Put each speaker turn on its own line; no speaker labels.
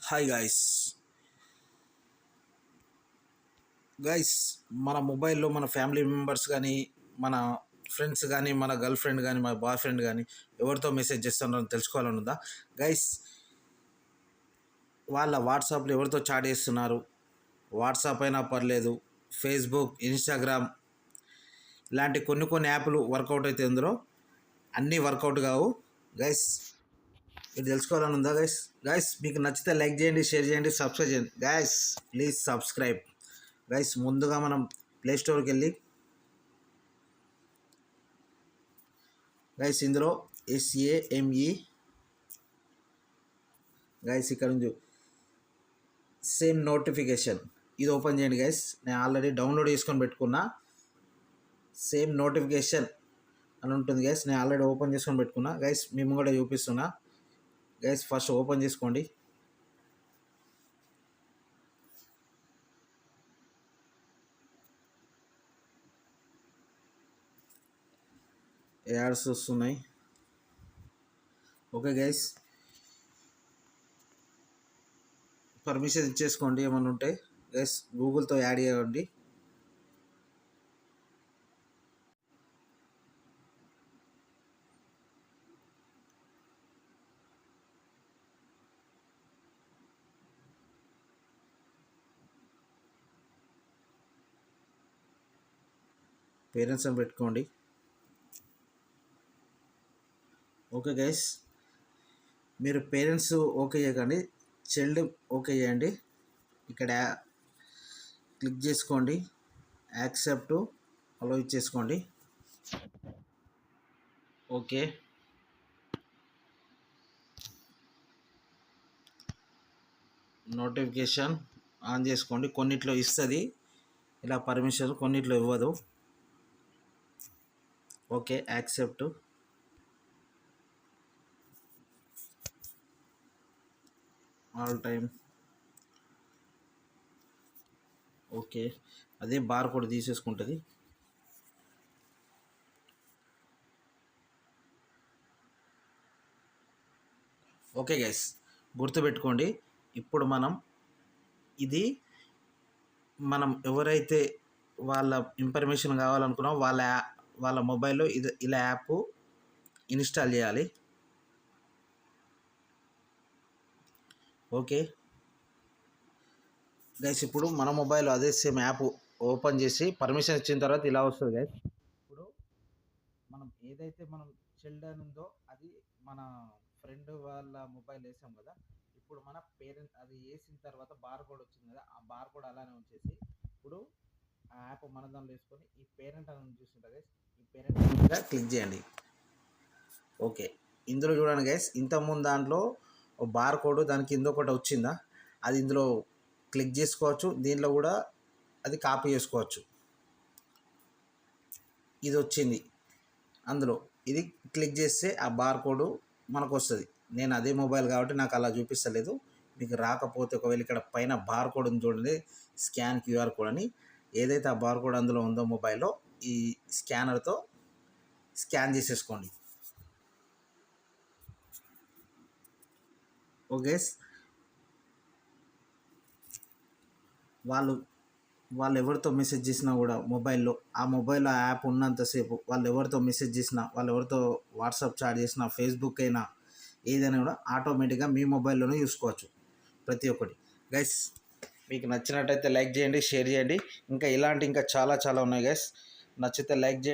Hi guys మన మొబైల్లో మన ఫ్యామిలీ మెంబర్స్ కానీ మన ఫ్రెండ్స్ కానీ మన గర్ల్ ఫ్రెండ్ కానీ మన బాయ్ ఫ్రెండ్ కానీ ఎవరితో మెసేజ్ చేస్తున్నారో తెలుసుకోవాలని ఉందా గైస్? వాళ్ళ వాట్సాప్లో ఎవరితో చాట్ చేస్తున్నారు, వాట్సాప్ అయినా పర్లేదు, ఫేస్బుక్, ఇన్స్టాగ్రామ్ ఇలాంటి కొన్ని యాప్లు వర్కౌట్ అయితే ఇందులో అన్నీ వర్కౌట్ కావు గైస్. ఇది తెలుసుకోవాలని ఉందా గైస్ మీకు నచ్చితే లైక్ చేయండి, షేర్ చేయండి, సబ్స్క్రైబ్ చేయండి గైస్. Please subscribe guys. ముందుగా మనం ప్లే స్టోర్కి వెళ్ళి గైస్ ఇందులో SAME గైస్ ఇక్కడ నుంచి సేమ్ నోటిఫికేషన్ ఇది ఓపెన్ చేయండి గైస్. నేను ఆల్రెడీ డౌన్లోడ్ చేసుకొని పెట్టుకున్నా. సేమ్ నోటిఫికేషన్ అని ఉంటుంది గైస్. నేను ఆల్రెడీ ఓపెన్ చేసుకొని పెట్టుకున్నా గైస్. మేము కూడా చూపిస్తున్నా గైస్. ఫస్ట్ ఓపెన్ చేసుకోండి. యాడ్స్ వస్తున్నాయి. ఓకే గైస్, పర్మిషన్ ఇచ్చేసుకోండి. ఏమైనా ఉంటే గైస్ గూగుల్తో యాడ్ చేయండి. పేరెంట్స్ అని పెట్టుకోండి. ఓకే గైస్, మీరు పేరెంట్స్ ఓకే చేయకండి, చైల్డ్ ఓకే చేయండి. ఇక్కడ క్లిక్ చేసుకోండి, యాక్సెప్ట్ అలో ఇచ్చేసుకోండి. ఓకే, నోటిఫికేషన్ ఆన్ చేసుకోండి. కొన్నిట్లో ఇస్తుంది ఇలా పర్మిషన్, కొన్నిట్లో ఇవ్వదు. Okay, accept. All time okay. అదే బార్ కోడ్ తీసేసుకుంటుంది. ఓకే గైస్, గుర్తుపెట్టుకోండి. ఇప్పుడు ఇది మనం ఎవరైతే వాళ్ళ ఇన్ఫర్మేషన్ కావాలనుకున్నామో వాళ్ళ మొబైల్లో ఇలా యాప్ ఇన్స్టాల్ చేయాలి. ఓకే గైస్, ఇప్పుడు మన మొబైల్ అదే సేమ్ యాప్ ఓపెన్ చేసి పర్మిషన్ ఇచ్చిన తర్వాత ఇలా వస్తుంది గైస్. ఇప్పుడు మనం ఏదైతే మనం చైల్డ్ అని ఉందో అది మన ఫ్రెండ్ వాళ్ళ మొబైల్ వేసాం కదా. ఇప్పుడు మన పేరెంట్ అది వేసిన తర్వాత బార్ కోడ్ వచ్చింది కదా, ఆ బార్ కోడ్ అలానే ఉంచేసి ఇప్పుడు ఆ యాప్ మన దానిలో వేసుకొని ఈ పేరెంట్ అని చూస్తుంటుంది గైస్. ఈ పేరెంట్ మీద క్లిక్ చేయండి. ఓకే, ఇందులో చూడండి గైస్, ఇంతకుముందు దాంట్లో బార్ కోడ్ దానికి కింద ఒకటి వచ్చిందా, అది ఇందులో క్లిక్ చేసుకోవచ్చు. దీనిలో కూడా అది కాపీ చేసుకోవచ్చు. ఇది వచ్చింది అందులో, ఇది క్లిక్ చేస్తే ఆ బార్ కోడ్ మనకు వస్తుంది. నేను అదే మొబైల్ కాబట్టి నాకు అలా చూపిస్తలేదు. మీకు రాకపోతే ఒకవేళ ఇక్కడ పైన బార్ కోడ్ ఉంది చూడండి, స్కాన్ QR కోడ్ అని. ఏదైతే ఆ బార్ కోడ్ అందులో ఉందో మొబైల్లో ఈ స్కానర్తో స్కాన్ చేసేసుకోండి. ఓకే, వాళ్ళు ఎవరితో మెసేజ్ చేసినా కూడా మొబైల్లో ఆ యాప్ ఉన్నంతసేపు వాళ్ళు ఎవరితో మెసేజ్ చేసినా, వాళ్ళు ఎవరితో వాట్సాప్ చాట్ చేసినా, ఫేస్బుక్ అయినా ఏదైనా కూడా ఆటోమేటిక్గా మీ మొబైల్లోనే చూసుకోవచ్చు ప్రతి ఒక్కటి గైస్. మీకు నచ్చినట్టయితే లైక్ చేయండి, షేర్ చేయండి. ఇంకా చాలా ఉన్నాయి గైస్. నచ్చితే లైక్ చేయండి.